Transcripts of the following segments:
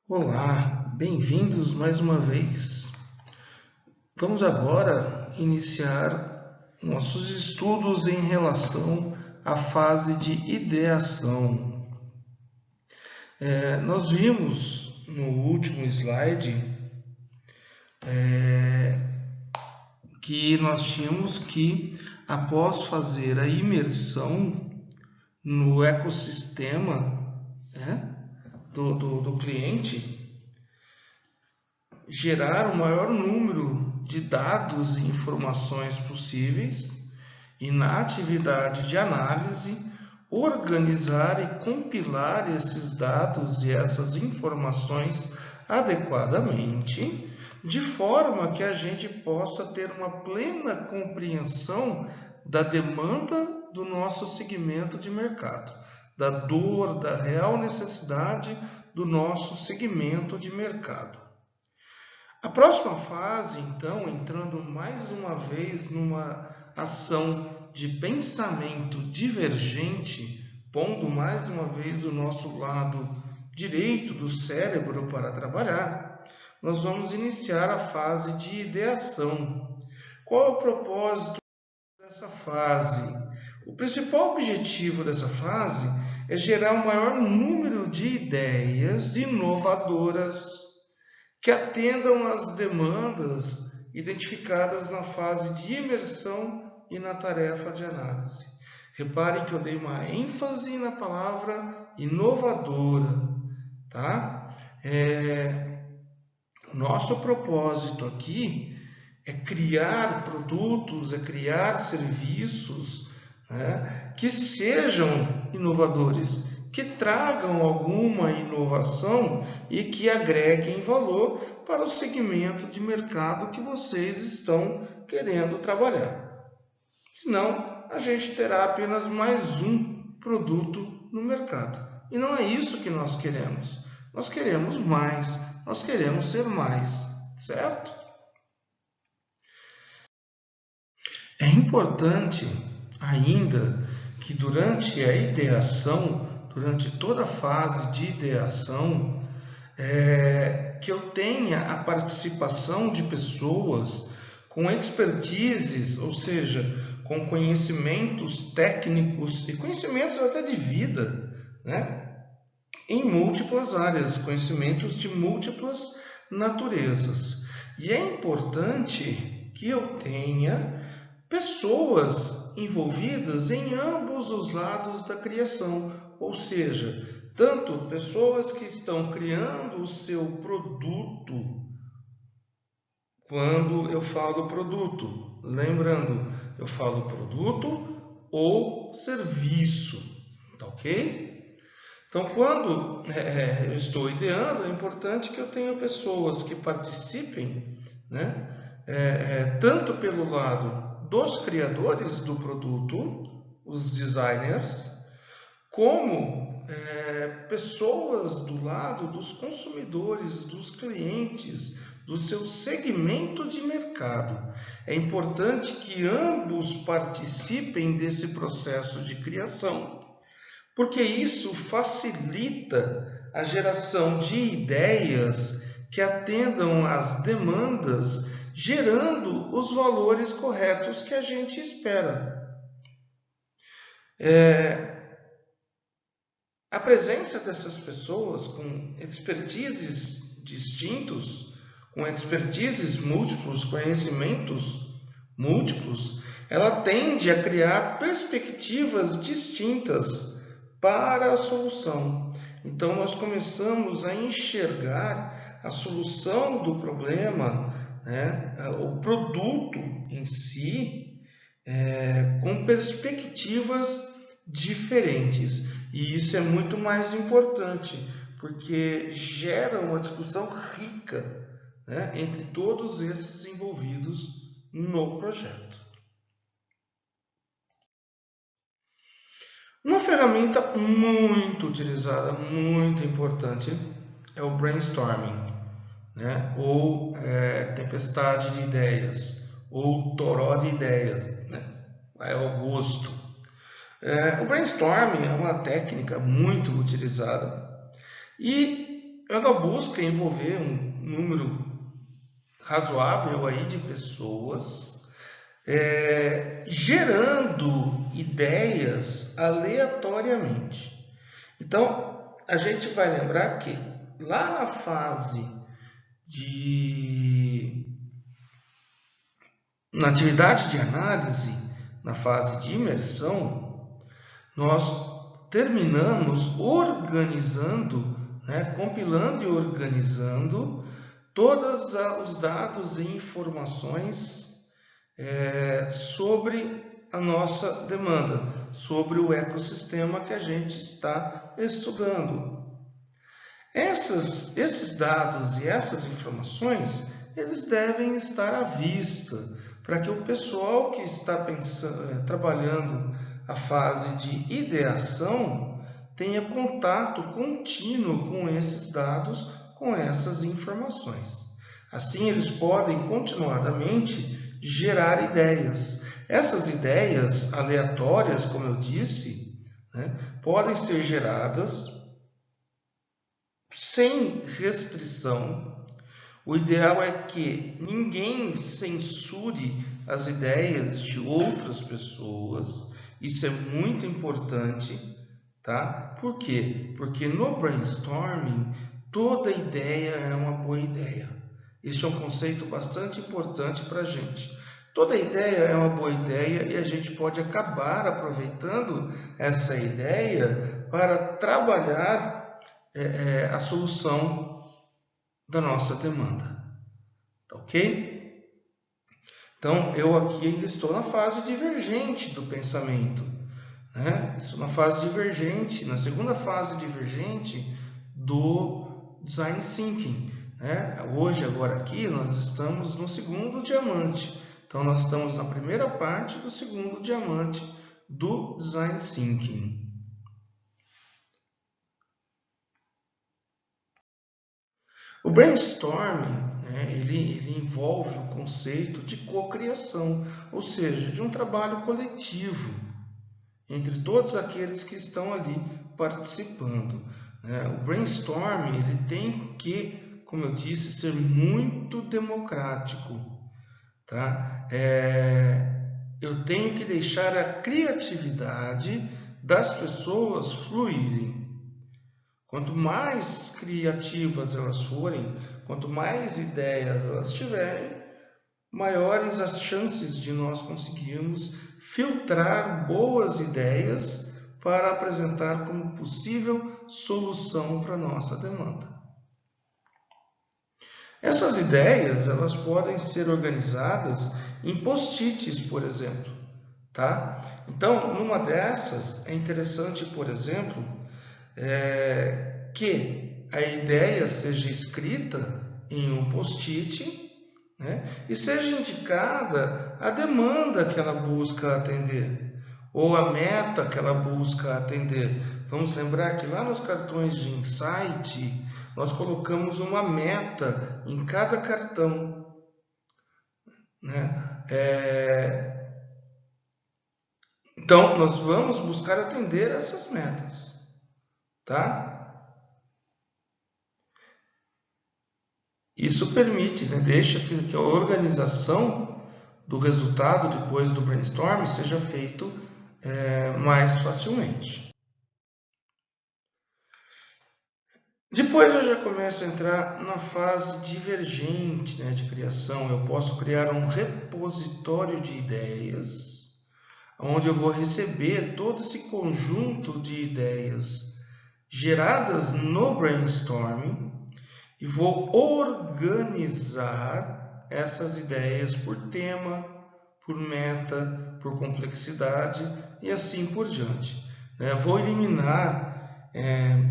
Olá, bem-vindos mais uma vez. Vamos agora iniciar nossos estudos em relação à fase de ideação. Nós vimos no último slide que nós tínhamos que, após fazer a imersão no ecossistema, né, do cliente, gerar o maior número de dados e informações possíveis e, na atividade de análise, organizar e compilar esses dados e essas informações adequadamente, de forma que a gente possa ter uma plena compreensão da demanda do nosso segmento de mercado, da dor, da real necessidade do nosso segmento de mercado. A próxima fase, então, entrando mais uma vez numa ação de pensamento divergente, pondo mais uma vez o nosso lado direito do cérebro para trabalhar, nós vamos iniciar a fase de ideação. Qual é o propósito dessa fase? O principal objetivo dessa fase é gerar o maior número de ideias inovadoras que atendam às demandas identificadas na fase de imersão e na tarefa de análise. Reparem que eu dei uma ênfase na palavra inovadora, tá? O nosso propósito aqui é criar produtos, é criar serviços, né, que sejam inovadores, que tragam alguma inovação e que agreguem valor para o segmento de mercado que vocês estão querendo trabalhar. Senão, a gente terá apenas mais um produto no mercado. E não é isso que nós queremos. Nós queremos mais, nós queremos ser mais, certo? É importante ainda que durante a ideação, durante toda a fase de ideação, que eu tenha a participação de pessoas com expertises, ou seja, com conhecimentos técnicos e conhecimentos até de vida, né? Em múltiplas áreas, conhecimentos de múltiplas naturezas. E é importante que eu tenha pessoas envolvidas em ambos os lados da criação, ou seja, tanto pessoas que estão criando o seu produto, quando eu falo produto, lembrando, eu falo produto ou serviço, tá ok? Então, quando eu estou ideando, é importante que eu tenha pessoas que participem, né, tanto pelo lado dos criadores do produto, os designers, como pessoas do lado dos consumidores, dos clientes, do seu segmento de mercado. É importante que ambos participem desse processo de criação, porque isso facilita a geração de ideias que atendam às demandas, gerando os valores corretos que a gente espera. A presença dessas pessoas com expertises distintos, com expertises múltiplos, conhecimentos múltiplos, ela tende a criar perspectivas distintas para a solução. Então, nós começamos a enxergar a solução do problema, né, o produto em si, com perspectivas diferentes. E isso é muito mais importante, porque gera uma discussão rica, né, entre todos esses envolvidos no projeto. Uma ferramenta muito utilizada, muito importante, é o brainstorming, né? Ou tempestade de ideias, ou toró de ideias, né? Vai ao gosto. O brainstorming é uma técnica muito utilizada e ela busca envolver um número razoável aí de pessoas, gerando ideias aleatoriamente. Então, a gente vai lembrar que lá na fase na atividade de análise, na fase de imersão, nós terminamos organizando, compilando e organizando todos os dados e informações sobre a nossa demanda, sobre o ecossistema que a gente está estudando. Esses dados e essas informações, eles devem estar à vista, para que o pessoal que está trabalhando a fase de ideação tenha contato contínuo com esses dados, com essas informações. Assim, eles podem continuadamente gerar ideias. Essas ideias aleatórias, como eu disse, podem ser geradas sem restrição. O ideal é que ninguém censure as ideias de outras pessoas. Isso é muito importante, tá? Por quê? Porque no brainstorming, toda ideia é uma boa ideia. Este é um conceito bastante importante para a gente. Toda ideia é uma boa ideia e a gente pode acabar aproveitando essa ideia para trabalhar a solução da nossa demanda. Tá ok? Então, eu aqui ainda estou na fase divergente do pensamento. Estou na fase divergente, na segunda fase divergente do Design Thinking. Hoje, agora aqui, nós estamos no segundo diamante. Então, nós estamos na primeira parte do segundo diamante do Design Thinking. O brainstorming, ele envolve o conceito de cocriação, ou seja, de um trabalho coletivo entre todos aqueles que estão ali participando. O brainstorming ele tem que, como eu disse, ser muito democrático. Tá? Eu tenho que deixar a criatividade das pessoas fluírem. Quanto mais criativas elas forem, quanto mais ideias elas tiverem, maiores as chances de nós conseguirmos filtrar boas ideias para apresentar como possível solução para a nossa demanda. Essas ideias elas podem ser organizadas em post-its, por exemplo. Tá? Então, numa dessas, é interessante, por exemplo, que a ideia seja escrita em um post-it, e seja indicada a demanda que ela busca atender, ou a meta que ela busca atender. Vamos lembrar que lá nos cartões de insight, nós colocamos uma meta em cada cartão. Então, nós vamos buscar atender essas metas. Tá? Isso permite, deixa que a organização do resultado depois do brainstorm seja feito mais facilmente. Depois eu já começo a entrar na fase divergente de criação. Eu posso criar um repositório de ideias, onde eu vou receber todo esse conjunto de ideias geradas no brainstorming e vou organizar essas ideias por tema, por meta, por complexidade e assim por diante. Vou eliminar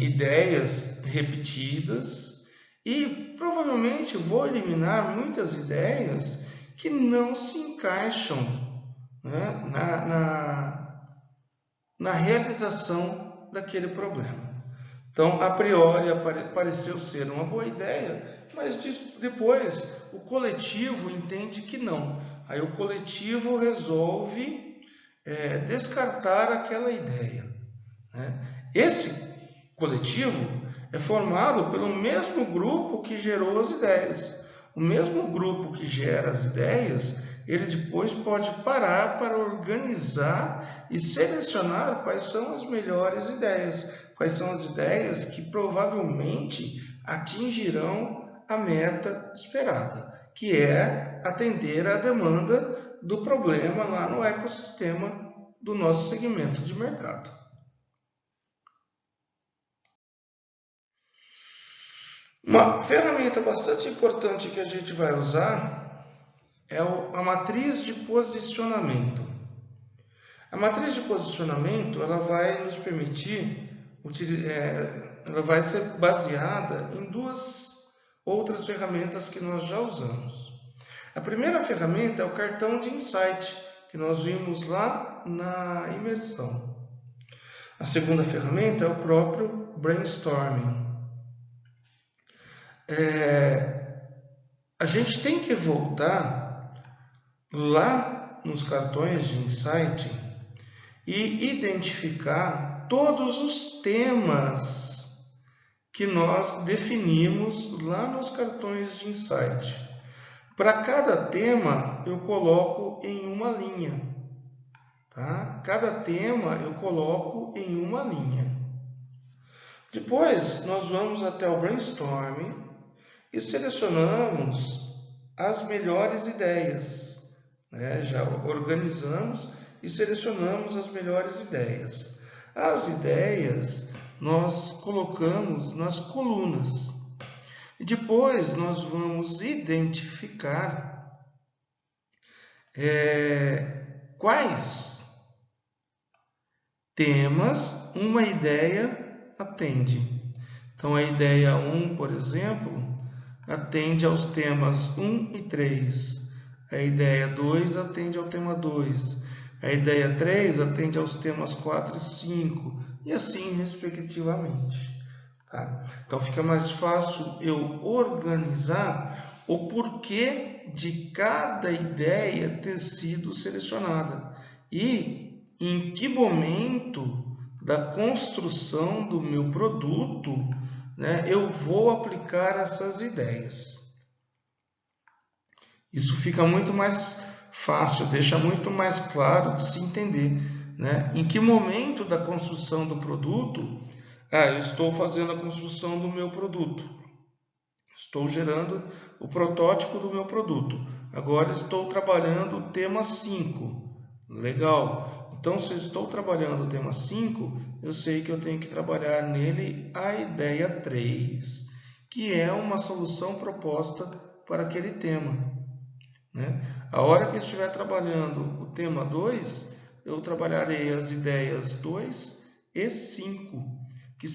ideias repetidas e provavelmente vou eliminar muitas ideias que não se encaixam na realização daquele problema. Então, a priori, pareceu ser uma boa ideia, mas depois o coletivo entende que não. Aí o coletivo resolve descartar aquela ideia. Esse coletivo é formado pelo mesmo grupo que gerou as ideias. O mesmo grupo que gera as ideias, ele depois pode parar para organizar e selecionar quais são as melhores ideias, quais são as ideias que provavelmente atingirão a meta esperada, que é atender à demanda do problema lá no ecossistema do nosso segmento de mercado. Uma ferramenta bastante importante que a gente vai usar é a matriz de posicionamento. A matriz de posicionamento ela vai nos permitir, ela vai ser baseada em duas outras ferramentas que nós já usamos. A primeira ferramenta é o cartão de insight, que nós vimos lá na imersão. A segunda ferramenta é o próprio brainstorming. A gente tem que voltar lá nos cartões de insight e identificar todos os temas que nós definimos lá nos cartões de insight. Para cada tema eu coloco em uma linha, tá? Cada tema eu coloco em uma linha. Depois nós vamos até o brainstorming e selecionamos as melhores ideias, né? Já organizamos e selecionamos as melhores ideias. As ideias nós colocamos nas colunas. E depois nós vamos identificar quais temas uma ideia atende. Então, a ideia 1, por exemplo, atende aos temas 1 e 3. A ideia 2 atende ao tema 2. A ideia 3 atende aos temas 4 e 5. E assim, respectivamente. Tá? Então, fica mais fácil eu organizar o porquê de cada ideia ter sido selecionada. E em que momento da construção do meu produto, né, eu vou aplicar essas ideias. Isso fica muito mais fácil, deixa muito mais claro de se entender, né? Em que momento da construção do produto, eu estou fazendo a construção do meu produto, estou gerando o protótipo do meu produto, agora estou trabalhando o tema 5, legal. Então, se eu estou trabalhando o tema 5, eu sei que eu tenho que trabalhar nele a ideia 3, que é uma solução proposta para aquele tema, né? A hora que eu estiver trabalhando o tema 2, eu trabalharei as ideias 2 e 5, que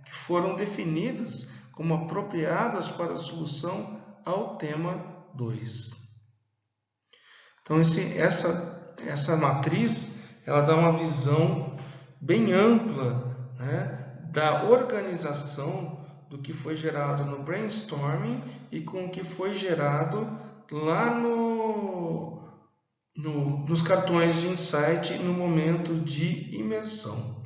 foram definidas como apropriadas para a solução ao tema 2. Então, essa matriz, ela dá uma visão bem ampla, né, da organização do que foi gerado no brainstorming e com o que foi gerado lá nos cartões de insight no momento de imersão.